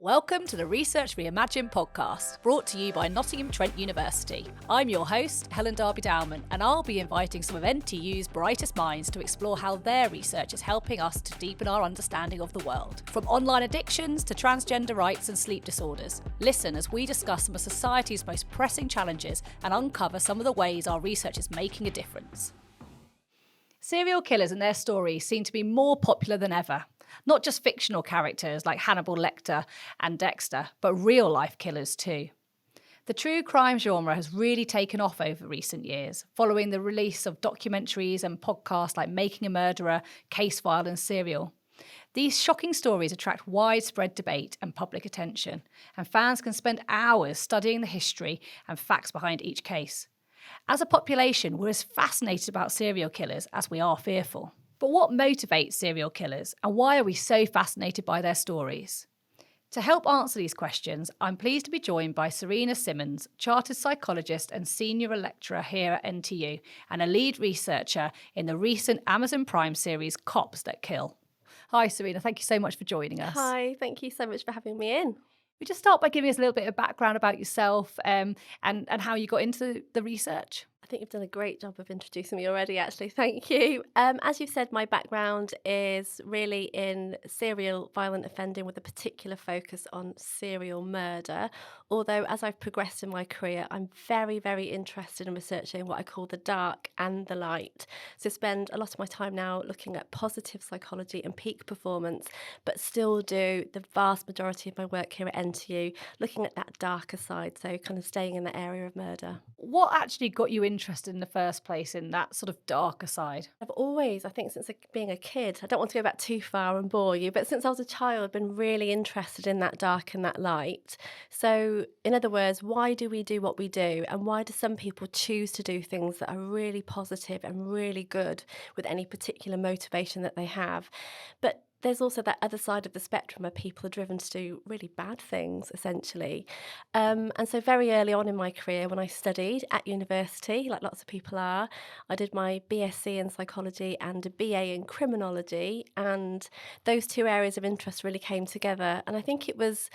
Welcome to the Research Reimagined podcast, brought to you by Nottingham Trent University. I'm your host, Helen Darby-Dowman, and I'll be inviting some of NTU's brightest minds to explore how their research is helping us to deepen our understanding of the world. From online addictions to transgender rights and sleep disorders. Listen as we discuss some of society's most pressing challenges and uncover some of the ways our research is making a difference. Serial killers and their stories seem to be more popular than ever. Not just fictional characters like Hannibal Lecter and Dexter, but real-life killers too. The true crime genre has really taken off over recent years, following the release of documentaries and podcasts like Making a Murderer, Case File and Serial. These shocking stories attract widespread debate and public attention, and fans can spend hours studying the history and facts behind each case. As a population, we're as fascinated about serial killers as we are fearful. But what motivates serial killers, and why are we so fascinated by their stories? To help answer these questions, I'm pleased to be joined by Serena Simmons, chartered psychologist and senior lecturer here at NTU, and a lead researcher in the recent Amazon Prime series Cops That Kill. Hi Serena, thank you so much for joining us. Hi, thank you so much for having me in. We just start by giving us a little bit of background about yourself and how you got into the research. I think you've done a great job of introducing me already, actually. Thank you. As you've said, my background is really in serial violent offending with a particular focus on serial murder. Although, as I've progressed in my career, I'm very, very interested in researching what I call the dark and the light. So spend a lot of my time now looking at positive psychology and peak performance, but still do the vast majority of my work here at NTU looking at that darker side, so kind of staying in the area of murder. What actually got you interested in the first place in that sort of darker side? I've always, I think since being a kid, I don't want to go back too far and bore you, but since I was a child, I've been really interested in that dark and that light. So, in other words, why do we do what we do? And why do some people choose to do things that are really positive and really good with any particular motivation that they have? But there's also that other side of the spectrum where people are driven to do really bad things, essentially. And so very early on in my career, when I studied at university, like lots of people are, I did my BSc in psychology and a BA in criminology. And those two areas of interest really came together. And I think it was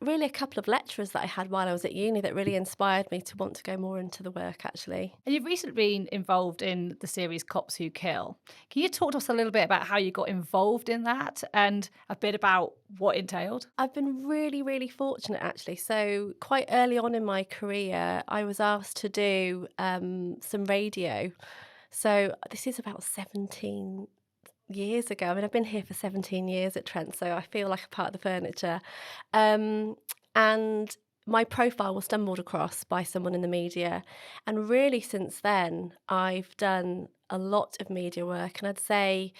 really a couple of lecturers that I had while I was at uni that really inspired me to want to go more into the work, actually. And you've recently been involved in the series Cops Who Kill. Can you talk to us a little bit about how you got involved in that and a bit about what entailed? I've been really, really fortunate, actually. So quite early on in my career, I was asked to do some radio. So this is about 17 years ago. I mean, I've been here for 17 years at Trent, so I feel like a part of the furniture. And my profile was stumbled across by someone in the media. And really, since then, I've done a lot of media work. And I'd say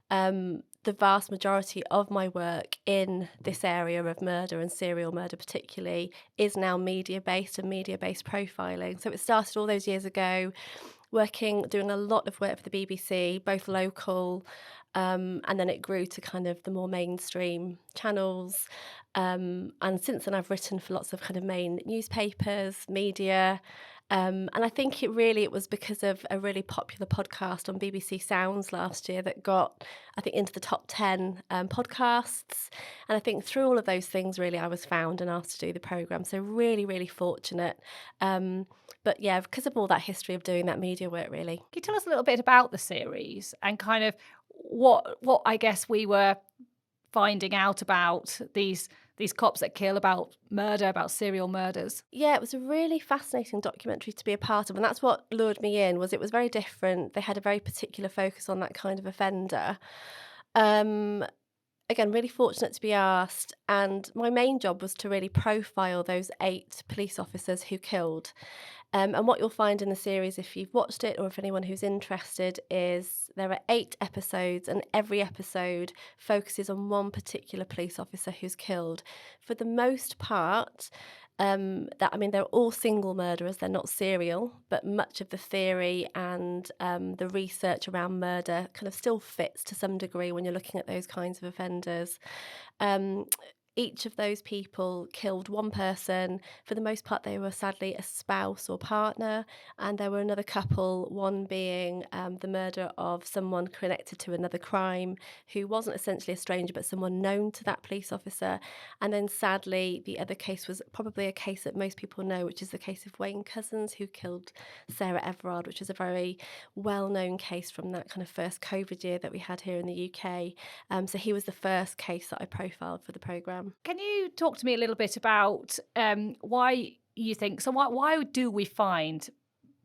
the vast majority of my work in this area of murder and serial murder particularly is now media-based and media-based profiling. So it started all those years ago, doing a lot of work for the BBC, both local, and then it grew to kind of the more mainstream channels. And since then, I've written for lots of kind of main newspapers, media. And I think it was because of a really popular podcast on BBC Sounds last year that got, I think, into the top 10 podcasts. And I think through all of those things, really, I was found and asked to do the programme. So really, really fortunate. But yeah, because of all that history of doing that media work, really. Can you tell us a little bit about the series and kind of what I guess we were finding out about these cops that kill, about murder, about serial murders? Yeah, it was a really fascinating documentary to be a part of, and that's what lured me in. It was very different. They had a very particular focus on that kind of offender. Again, really fortunate to be asked, and my main job was to really profile those 8 police officers who killed. And what you'll find in the series, if you've watched it or if anyone who's interested, is there are 8 episodes and every episode focuses on one particular police officer who's killed. For the most part, they're all single murderers, they're not serial, but much of the theory and the research around murder kind of still fits to some degree when you're looking at those kinds of offenders. Each of those people killed one person. For the most part, they were sadly a spouse or partner. And there were another couple, one being the murder of someone connected to another crime who wasn't essentially a stranger, but someone known to that police officer. And then sadly, the other case was probably a case that most people know, which is the case of Wayne Couzens, who killed Sarah Everard, which is a very well-known case from that kind of first COVID year that we had here in the UK. So he was the first case that I profiled for the programme. Can you talk to me a little bit about why you think, so why do we find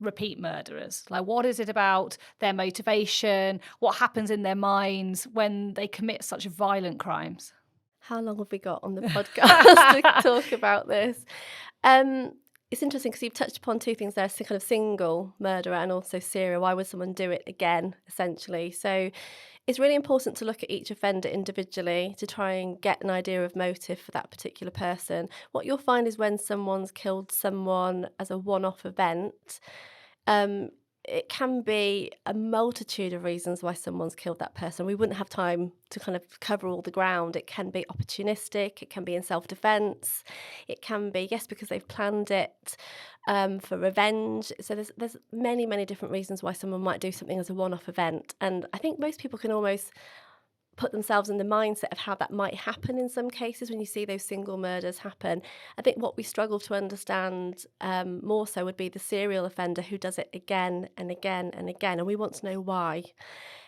repeat murderers? Like, what is it about their motivation? What happens in their minds when they commit such violent crimes? How long have we got on the podcast to talk about this? It's interesting because you've touched upon two things there, so kind of single murderer and also serial. Why would someone do it again, essentially? So it's really important to look at each offender individually to try and get an idea of motive for that particular person. What you'll find is when someone's killed someone as a one-off event, it can be a multitude of reasons why someone's killed that person. We wouldn't have time to kind of cover all the ground. It can be opportunistic. It can be in self-defense. It can be, yes, because they've planned it for revenge. So there's many, many different reasons why someone might do something as a one-off event. And I think most people can almost put themselves in the mindset of how that might happen in some cases when you see those single murders happen. I think what we struggle to understand more so would be the serial offender who does it again and again and again, and we want to know why.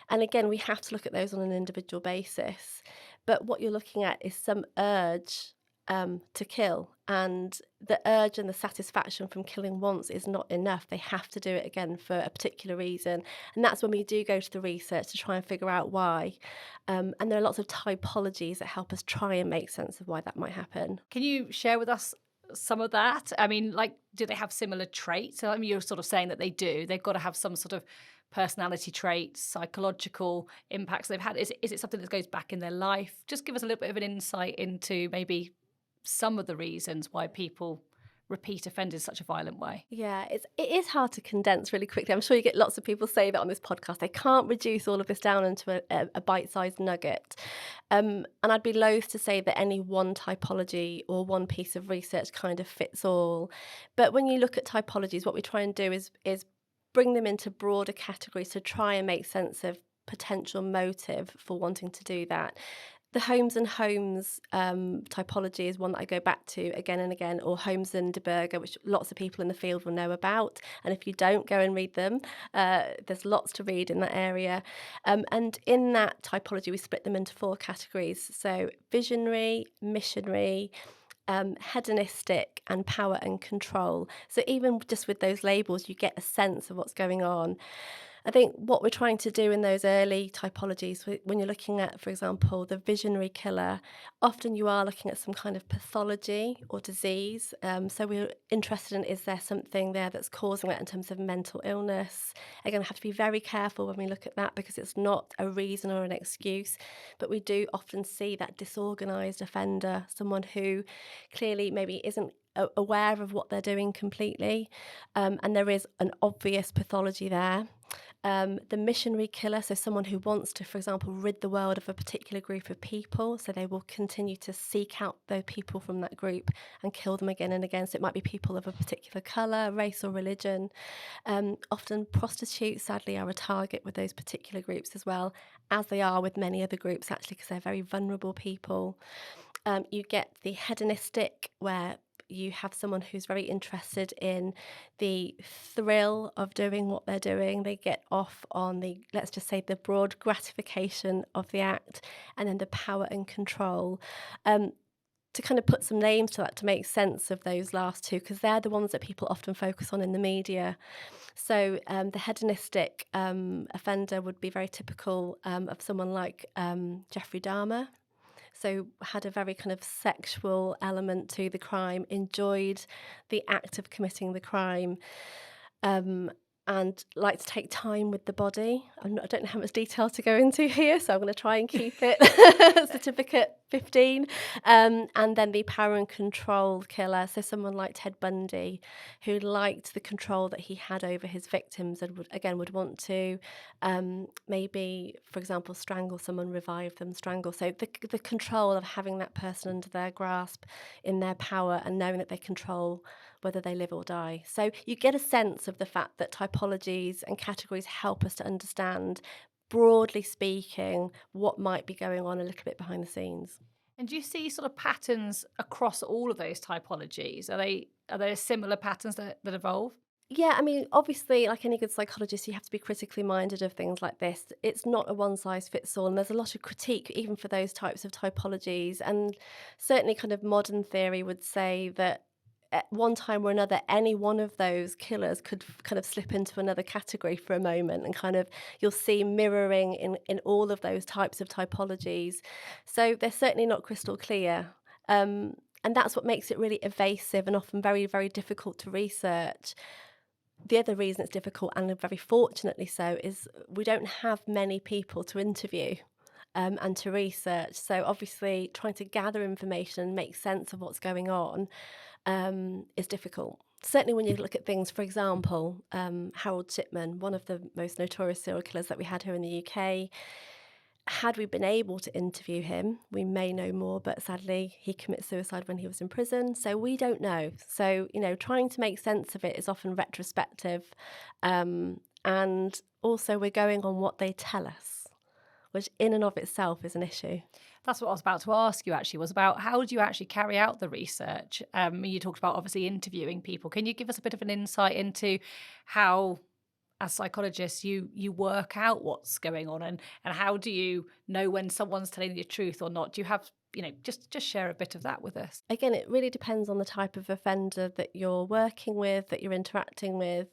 And again, we have to look at those on an individual basis. But what you're looking at is some urge to kill, and the urge and the satisfaction from killing once is not enough. They have to do it again for a particular reason, and that's when we do go to the research to try and figure out why. And there are lots of typologies that help us try and make sense of why that might happen. Can you share with us some of that? I mean, like, do they have similar traits? I mean, you're sort of saying that they do. They've got to have some sort of personality traits, psychological impacts they've had. Is it something that goes back in their life? Just give us a little bit of an insight into maybe some of the reasons why people repeat offend in such a violent way. Yeah, it is hard to condense really quickly. I'm sure you get lots of people say that on this podcast. They can't reduce all of this down into a bite-sized nugget. And I'd be loath to say that any one typology or one piece of research kind of fits all. But when you look at typologies, what we try and do is bring them into broader categories to try and make sense of potential motive for wanting to do that. The Holmes and Holmes typology is one that I go back to again and again, or Holmes and de Burger, which lots of people in the field will know about. And if you don't, go and read them. There's lots to read in that area. And in that typology, we split them into 4 categories. So visionary, missionary, hedonistic, and power and control. So even just with those labels, you get a sense of what's going on. I think what we're trying to do in those early typologies, when you're looking at, for example, the visionary killer, often you are looking at some kind of pathology or disease. So we're interested in, is there something there that's causing that in terms of mental illness? Again, we have to be very careful when we look at that because it's not a reason or an excuse, but we do often see that disorganised offender, someone who clearly maybe isn't aware of what they're doing completely, and there is an obvious pathology there. The missionary killer, so someone who wants to, for example, rid the world of a particular group of people, so they will continue to seek out those people from that group and kill them again and again. So it might be people of a particular colour, race or religion. Often prostitutes, sadly, are a target with those particular groups as well, as they are with many other groups, actually, because they're very vulnerable people. You get the hedonistic, where you have someone who's very interested in the thrill of doing what they're doing. They get off on the, let's just say, the broad gratification of the act, and then the power and control. To kind of put some names to that to make sense of those last two, because they're the ones that people often focus on in the media. So the hedonistic offender would be very typical of someone like Jeffrey Dahmer. So had a very kind of sexual element to the crime, enjoyed the act of committing the crime, and like to take time with the body. I don't know how much detail to go into here, so I'm going to try and keep it certificate 15. And then the power and control killer, so someone like Ted Bundy, who liked the control that he had over his victims and would want to maybe, for example, strangle someone, revive them, strangle. So the control of having that person under their grasp, in their power, and knowing that they control whether they live or die. So you get a sense of the fact that typologies and categories help us to understand, broadly speaking, what might be going on a little bit behind the scenes. And do you see sort of patterns across all of those typologies? Are there similar patterns that evolve? Yeah, I mean, obviously, like any good psychologist, you have to be critically minded of things like this. It's not a one size fits all, and there's a lot of critique even for those types of typologies. And certainly, kind of modern theory would say that at one time or another, any one of those killers could kind of slip into another category for a moment, and kind of you'll see mirroring in all of those types of typologies. So they're certainly not crystal clear. And that's what makes it really evasive and often very, very difficult to research. The other reason it's difficult, and very fortunately so, is we don't have many people to interview and to research. So obviously, trying to gather information and make sense of what's going on is difficult. Certainly, when you look at things, for example, Harold Shipman, one of the most notorious serial killers that we had here in the UK. Had we been able to interview him, we may know more, but sadly, he committed suicide when he was in prison. So we don't know. So, trying to make sense of it is often retrospective. And also, we're going on what they tell us, which in and of itself is an issue. That's what I was about to ask you, actually, was about how do you actually carry out the research? You talked about obviously interviewing people. Can you give us a bit of an insight into how, as psychologists, you work out what's going on, and how do you know when someone's telling the truth or not? Do you have, just share a bit of that with us? Again, it really depends on the type of offender that you're working with, that you're interacting with.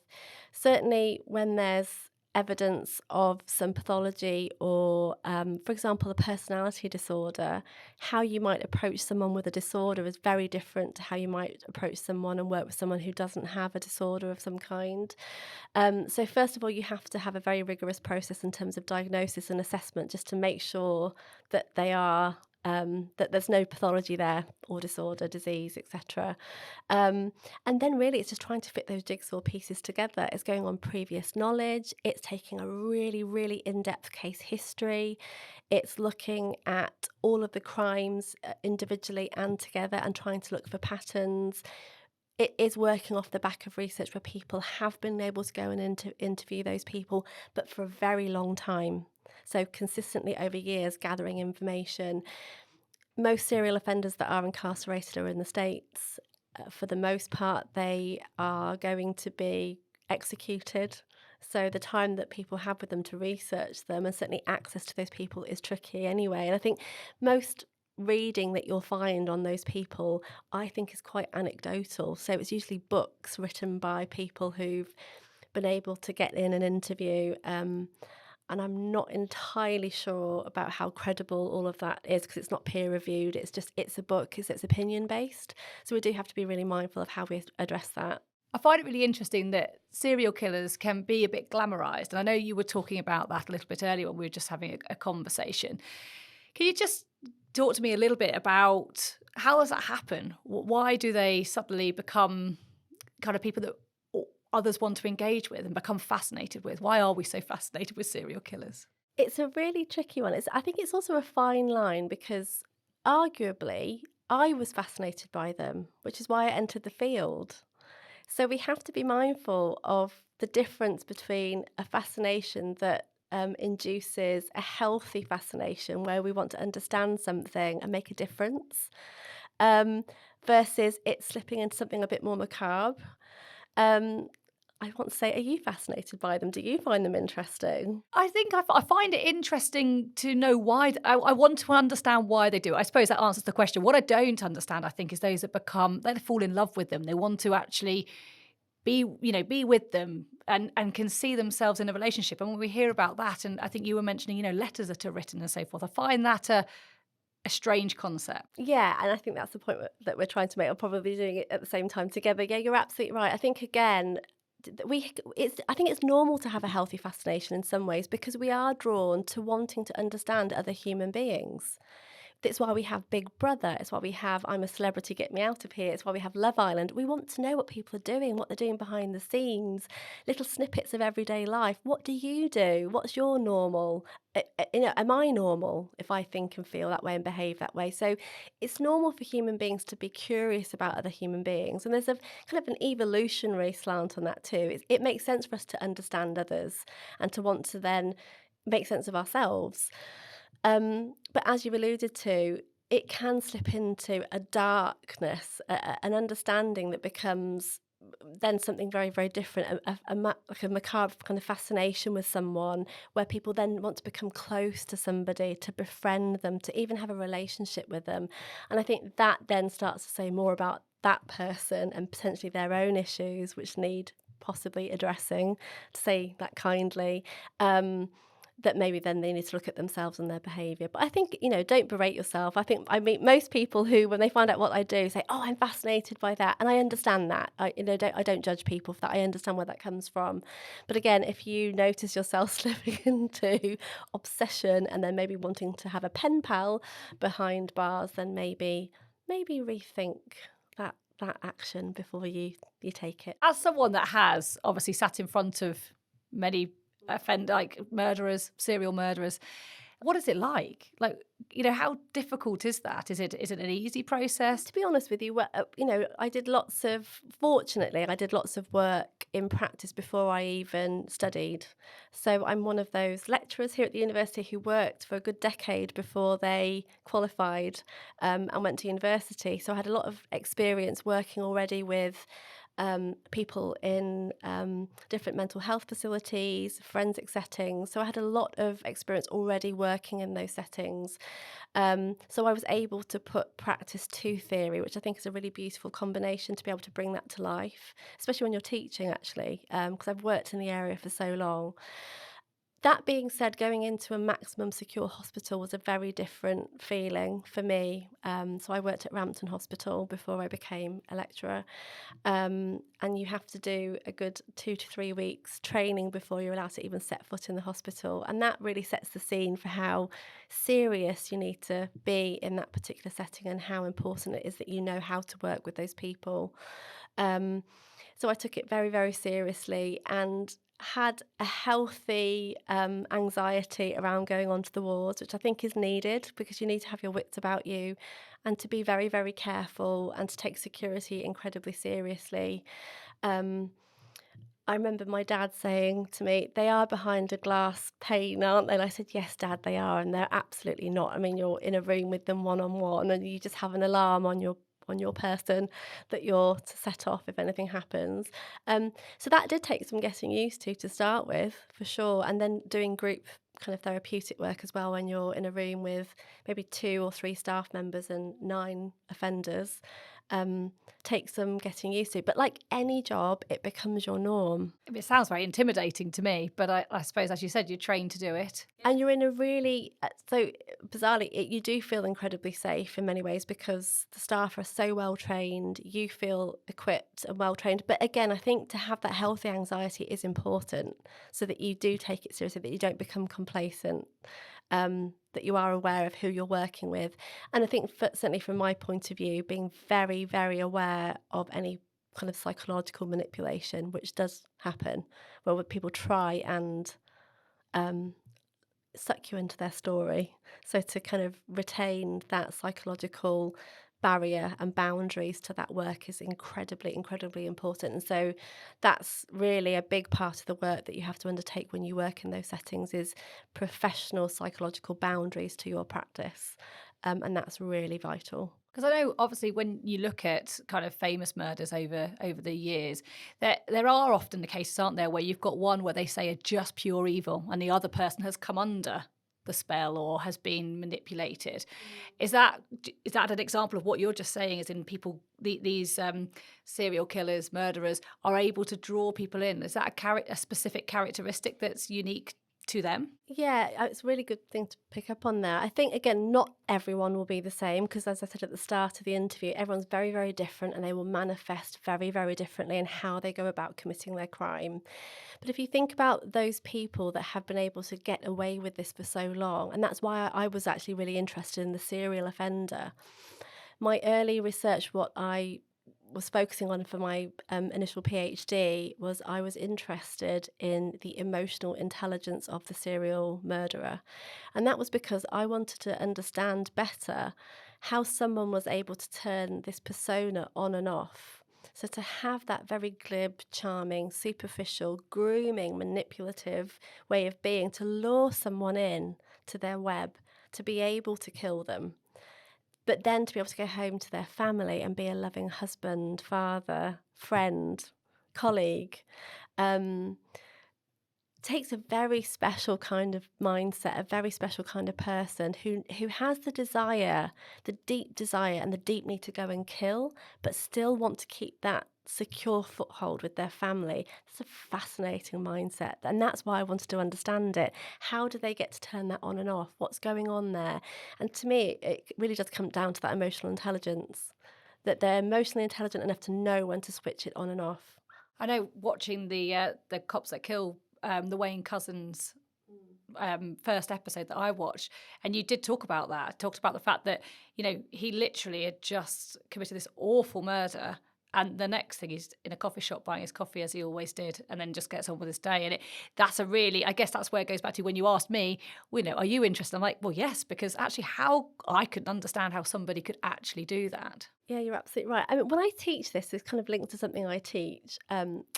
Certainly, when there's evidence of some pathology or, for example, a personality disorder, how you might approach someone with a disorder is very different to how you might approach someone and work with someone who doesn't have a disorder of some kind. So first of all, you have to have a very rigorous process in terms of diagnosis and assessment, just to make sure that they are that there's no pathology there or disorder, disease, etc. And then really it's just trying to fit those jigsaw pieces together. It's going on previous knowledge. It's taking a really, really in-depth case history. It's looking at all of the crimes individually and together and trying to look for patterns. It is working off the back of research where people have been able to go and interview those people, but for a very long time. So consistently over years, gathering information. Most serial offenders that are incarcerated are in the States. For the most part, they are going to be executed. So the time that people have with them to research them, and certainly access to those people, is tricky anyway. And I think most reading that you'll find on those people, I think, is quite anecdotal. So it's usually books written by people who've been able to get in an interview. And I'm not entirely sure about how credible all of that is, because it's not peer reviewed. It's a book, it's opinion based. So we do have to be really mindful of how we address that. I find it really interesting that serial killers can be a bit glamorized. And I know you were talking about that a little bit earlier when we were just having a conversation. Can you just talk to me a little bit about how does that happen? Why do they suddenly become kind of people that others want to engage with and become fascinated with? Why are we so fascinated with serial killers? It's a really tricky one. I think it's also a fine line, because arguably I was fascinated by them, which is why I entered the field. So we have to be mindful of the difference between a fascination that induces a healthy fascination where we want to understand something and make a difference, versus it slipping into something a bit more macabre. I want to say, are you fascinated by them? Do you find them interesting? I think I find it interesting to know why. I want to understand why they do it. I suppose that answers the question. What I don't understand, I think, is those that they fall in love with them. They want to actually be with them and can see themselves in a relationship. And when we hear about that, and I think you were mentioning, letters that are written and so forth, I find that a strange concept. Yeah, and I think that's the point that we're trying to make. I'm probably doing it at the same time together. Yeah, you're absolutely right. I think, again, I think it's normal to have a healthy fascination in some ways, because we are drawn to wanting to understand other human beings. It's why we have Big Brother. It's why we have I'm a Celebrity, Get Me Out of Here. It's why we have Love Island. We want to know what people are doing, what they're doing behind the scenes, little snippets of everyday life. What do you do? What's your normal? Am I normal if I think and feel that way and behave that way? So it's normal for human beings to be curious about other human beings. And there's a kind of an evolutionary slant on that too. It makes sense for us to understand others and to want to then make sense of ourselves. But as you've alluded to, it can slip into a darkness, an understanding that becomes then something very, very different, like a macabre kind of fascination with someone, where people then want to become close to somebody, to befriend them, to even have a relationship with them. And I think that then starts to say more about that person and potentially their own issues, which need possibly addressing, to say that kindly. That maybe then they need to look at themselves and their behaviour. But I think, don't berate yourself. I meet most people who, when they find out what I do, say, oh, I'm fascinated by that. And I understand that. I don't judge people for that. I understand where that comes from. But again, if you notice yourself slipping into obsession and then maybe wanting to have a pen pal behind bars, then maybe rethink that action before you take it. As someone that has obviously sat in front of many murderers, serial murderers, what is it like? How difficult is that? Is it an easy process? To be honest with you, I did lots of work in practice before I even studied. So I'm one of those lecturers here at the university who worked for a good decade before they qualified and went to university. So I had a lot of experience working already with people in different mental health facilities, forensic settings. So I had a lot of experience already working in those settings. So I was able to put practice to theory, which I think is a really beautiful combination to be able to bring that to life, especially when you're teaching, actually, because I've worked in the area for so long. That being said, going into a maximum secure hospital was a very different feeling for me. So I worked at Rampton Hospital before I became a lecturer. And you have to do a good 2 to 3 weeks training before you're allowed to even set foot in the hospital. And that really sets the scene for how serious you need to be in that particular setting and how important it is that you know how to work with those people. So I took it very, very seriously and had a healthy anxiety around going onto the wards, which I think is needed because you need to have your wits about you and to be very, very careful and to take security incredibly seriously. I remember my dad saying to me, they are behind a glass pane, aren't they? And I said, yes, Dad, they are. And they're absolutely not. I mean, you're in a room with them one-on-one and you just have an alarm on your person that you're to set off if anything happens. So that did take some getting used to start with, for sure. And then doing group kind of therapeutic work as well when you're in a room with maybe 2 or 3 staff members and 9 offenders. Takes some getting used to. But like any job, it becomes your norm. It sounds very intimidating to me, but I suppose, as you said, you're trained to do it. And you're in a really, so bizarrely, you do feel incredibly safe in many ways because the staff are so well trained, you feel equipped and well trained. But again, I think to have that healthy anxiety is important so that you do take it seriously, that you don't become complacent. That you are aware of who you're working with. And I think certainly from my point of view, being very, very aware of any kind of psychological manipulation, which does happen, where people try and suck you into their story. So to kind of retain that psychological barrier and boundaries to that work is incredibly, incredibly important. And so that's really a big part of the work that you have to undertake when you work in those settings is professional psychological boundaries to your practice. And that's really vital. Because I know, obviously, when you look at kind of famous murders over the years, there are often the cases, aren't there, where you've got one where they say are just pure evil and the other person has come under the spell or has been manipulated. Is that an example of what you're just saying, as in people, these serial killers, murderers, are able to draw people in? Is that a specific characteristic that's unique to them? Yeah, it's a really good thing to pick up on there. I think, again, not everyone will be the same because, as I said at the start of the interview, everyone's very, very different and they will manifest very, very differently in how they go about committing their crime. But if you think about those people that have been able to get away with this for so long, and that's why I was actually really interested in the serial offender. My early research, what I was focusing on for my initial PhD, was I was interested in the emotional intelligence of the serial murderer. And that was because I wanted to understand better how someone was able to turn this persona on and off. So to have that very glib, charming, superficial, grooming, manipulative way of being, to lure someone in to their web, to be able to kill them, but then to be able to go home to their family and be a loving husband, father, friend, colleague, um, takes a very special kind of mindset, a very special kind of person who has the desire, the deep desire and the deep need to go and kill, but still want to keep that secure foothold with their family. It's a fascinating mindset. And that's why I wanted to understand it. How do they get to turn that on and off? What's going on there? And to me, it really does come down to that emotional intelligence, that they're emotionally intelligent enough to know when to switch it on and off. I know watching the Cops That Kill, the Wayne Couzens first episode that I watched, and you did talk about that. Talked about the fact that he literally had just committed this awful murder, and the next thing he's in a coffee shop buying his coffee as he always did, and then just gets on with his day. And that's a really, I guess that's where it goes back to when you asked me, are you interested? I'm like, well, yes, because actually, how I could understand how somebody could actually do that. Yeah, you're absolutely right. I mean, when I teach this, it's kind of linked to something I teach.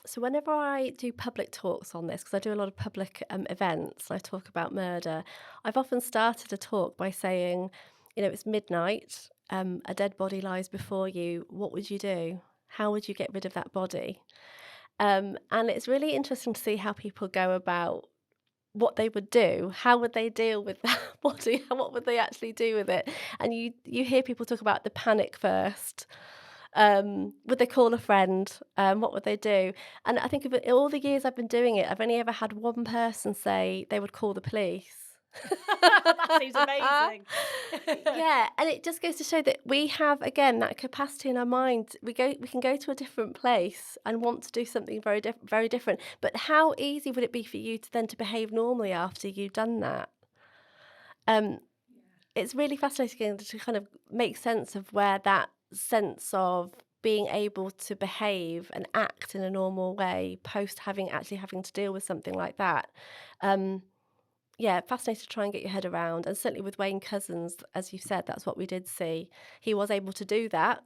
So whenever I do public talks on this, because I do a lot of public events, I talk about murder. I've often started a talk by saying, it's midnight, a dead body lies before you. What would you do? How would you get rid of that body? And it's really interesting to see how people go about what they would do. How would they deal with that body? What would they actually do with it? And you hear people talk about the panic first. Would they call a friend? What would they do? And I think of it, all the years I've been doing it, I've only ever had one person say they would call the police. That seems amazing. Yeah, and it just goes to show that we have, again, that capacity in our mind. We can go to a different place and want to do something very different. But how easy would it be for you to then to behave normally after you've done that? It's really fascinating to kind of make sense of where that sense of being able to behave and act in a normal way post having to deal with something like that. Yeah, fascinating to try and get your head around. And certainly with Wayne Couzens, as you said, that's what we did see. He was able to do that.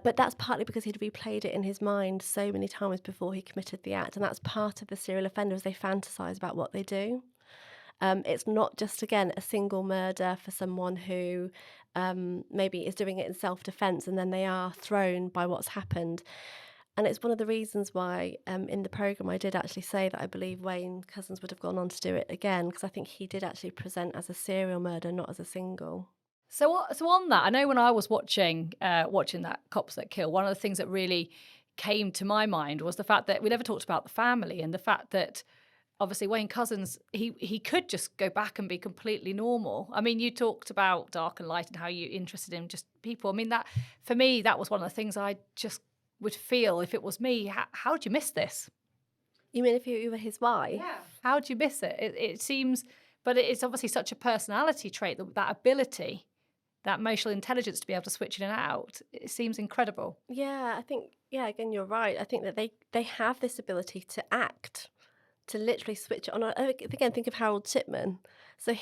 But that's partly because he'd replayed it in his mind so many times before he committed the act. And that's part of the serial offenders. They fantasize about what they do. It's not just, again, a single murder for someone who maybe is doing it in self-defense and then they are thrown by what's happened. And it's one of the reasons why in the programme I did actually say that I believe Wayne Couzens would have gone on to do it again, because I think he did actually present as a serial murder, not as a single. So on that, I know when I was watching that Cops That Kill, one of the things that really came to my mind was the fact that we never talked about the family, and the fact that obviously Wayne Couzens, he could just go back and be completely normal. I mean, you talked about dark and light and how you're interested in just people. I mean, that for me, that was one of the things I just would feel if it was me. How'd you miss this? You mean if you were his wife? Yeah. How'd you miss it? It seems, but it's obviously such a personality trait, that ability, that emotional intelligence to be able to switch in and out. It seems incredible. Yeah, I think, again, you're right. I think that they have this ability to act, to literally switch it on. Again, think of Harold Shipman. So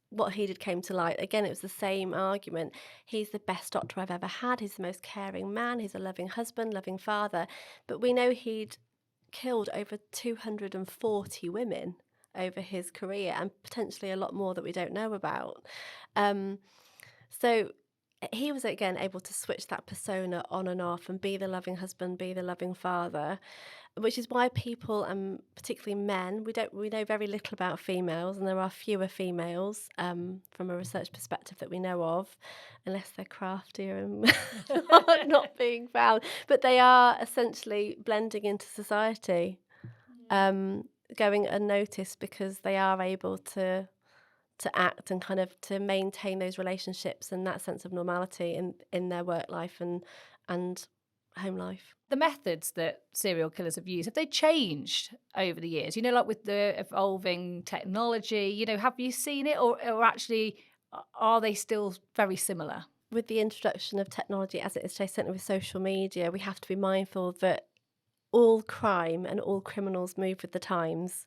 what he did came to light. Again, it was the same argument. He's the best doctor I've ever had. He's the most caring man. He's a loving husband, loving father. But we know he'd killed over 240 women over his career, and potentially a lot more that we don't know about. So he was, again, able to switch that persona on and off and be the loving husband, be the loving father, which is why people, particularly men, we know very little about females, and there are fewer females from a research perspective that we know of, unless they're craftier and not being found. But they are essentially blending into society. going unnoticed because they are able to act and kind of to maintain those relationships and that sense of normality in their work life and home life. The methods that serial killers have used, have they changed over the years? Like with the evolving technology, have you seen it, or actually are they still very similar? With the introduction of technology as it is today, certainly with social media, we have to be mindful that all crime and all criminals move with the times.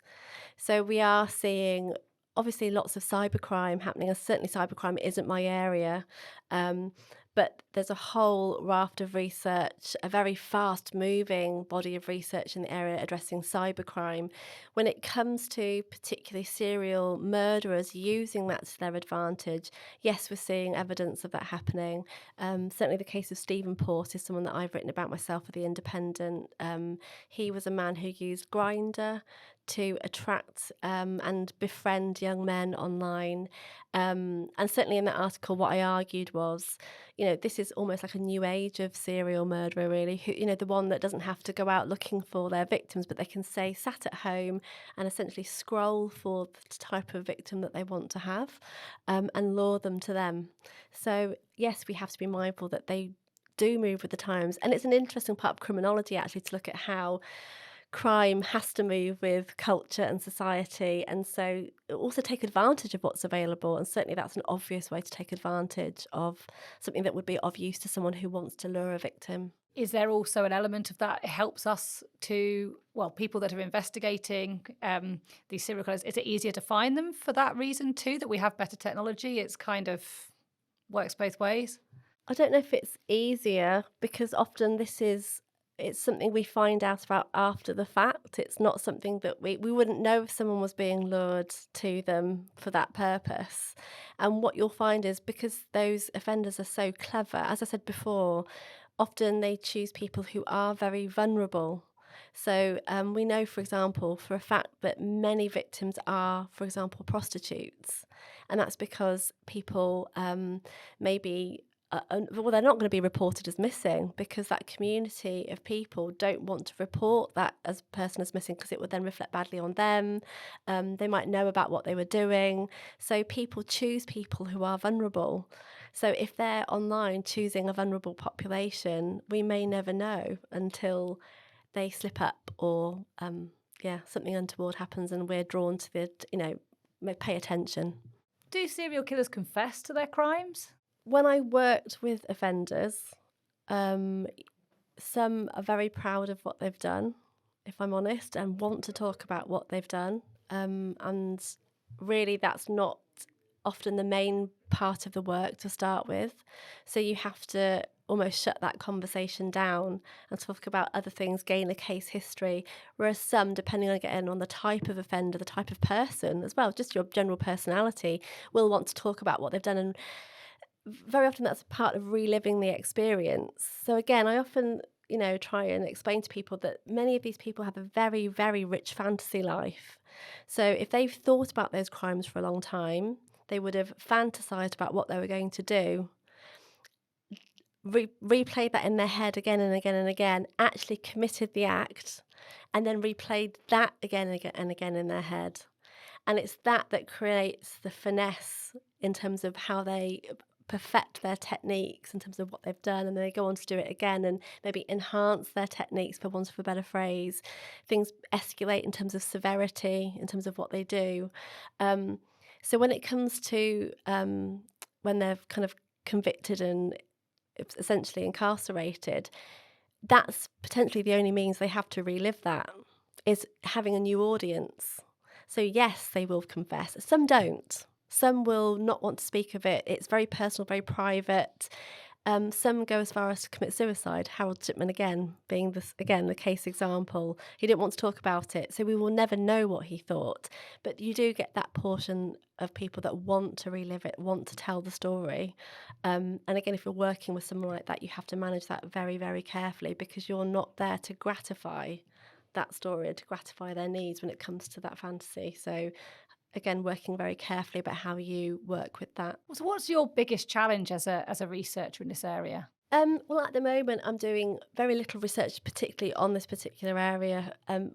So we are seeing obviously lots of cybercrime happening, and certainly cybercrime isn't my area. Um, but there's a whole raft of research, a very fast moving body of research in the area addressing cybercrime. When it comes to particularly serial murderers using that to their advantage, yes, we're seeing evidence of that happening. Certainly the case of Stephen Port is someone that I've written about myself for The Independent. He was a man who used Grindr to attract and befriend young men online. And certainly in that article, what I argued was, this is almost like a new age of serial murderer, really, who, the one that doesn't have to go out looking for their victims, but they can say, sat at home and essentially scroll for the type of victim that they want to have and lure them to them. So, yes, we have to be mindful that they do move with the times. And it's an interesting part of criminology, actually, to look at how crime has to move with culture and society, and so also take advantage of what's available. And certainly that's an obvious way to take advantage of something that would be of use to someone who wants to lure a victim. Is there also an element of that? It helps us to, people that are investigating these serial killers, is it easier to find them for that reason too, that we have better technology? It's kind of works both ways. I don't know if it's easier because often it's something we find out about after the fact. It's not something that we wouldn't know if someone was being lured to them for that purpose. And what you'll find is because those offenders are so clever, as I said before, often they choose people who are very vulnerable. So we know, for example, for a fact that many victims are, for example, prostitutes. And that's because people maybe they're not going to be reported as missing because that community of people don't want to report that as a person as missing because it would then reflect badly on them. They might know about what they were doing. So people choose people who are vulnerable. So if they're online choosing a vulnerable population, we may never know until they slip up or, something untoward happens and we're drawn to pay attention. Do serial killers confess to their crimes? When I worked with offenders, some are very proud of what they've done, if I'm honest, and want to talk about what they've done. And really, that's not often the main part of the work to start with. So you have to almost shut that conversation down and talk about other things, gain a case history, whereas some, depending again on the type of offender, the type of person as well, just your general personality, will want to talk about what they've done. And very often that's a part of reliving the experience. So again, I often, try and explain to people that many of these people have a very, very rich fantasy life. So if they've thought about those crimes for a long time, they would have fantasized about what they were going to do, replayed that in their head again and again and again, actually committed the act, and then replayed that again and again and again in their head. And it's that creates the finesse in terms of how they perfect their techniques in terms of what they've done, and then they go on to do it again and maybe enhance their techniques, for want of a better phrase. Things escalate in terms of severity, in terms of what they do. So when it comes to when they're kind of convicted and essentially incarcerated, that's potentially the only means they have to relive that, is having a new audience. So yes, they will confess. Some don't. Some will not want to speak of it. It's very personal, very private. Some go as far as to commit suicide. Harold Shipman, again, being the case example. He didn't want to talk about it, so we will never know what he thought. But you do get that portion of people that want to relive it, want to tell the story. And again, if you're working with someone like that, you have to manage that very, very carefully, because you're not there to gratify that story, to gratify their needs when it comes to that fantasy. So again, working very carefully about how you work with that. So what's your biggest challenge as a researcher in this area? Well, at the moment, I'm doing very little research, particularly on this particular area.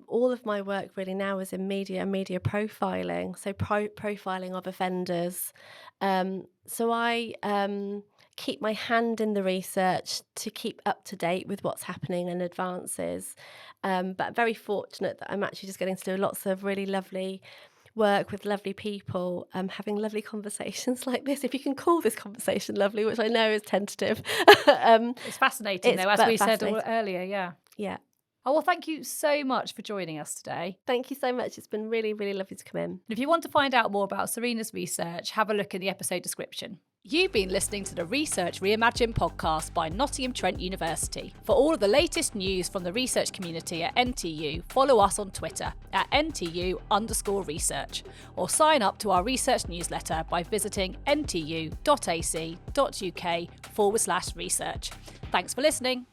All of my work really now is in media and media profiling, so profiling of offenders. So I keep my hand in the research to keep up to date with what's happening and advances. But I'm very fortunate that I'm actually just getting to do lots of really lovely work with lovely people, having lovely conversations like this. If you can call this conversation lovely, which I know is tentative. It's fascinating, though, as we said earlier. Yeah. Yeah. Oh, well, thank you so much for joining us today. Thank you so much. It's been really, really lovely to come in. And if you want to find out more about Serena's research, have a look in the episode description. You've been listening to the Research Reimagined podcast by Nottingham Trent University. For all of the latest news from the research community at NTU, follow us on Twitter at NTU_research or sign up to our research newsletter by visiting ntu.ac.uk/research. Thanks for listening.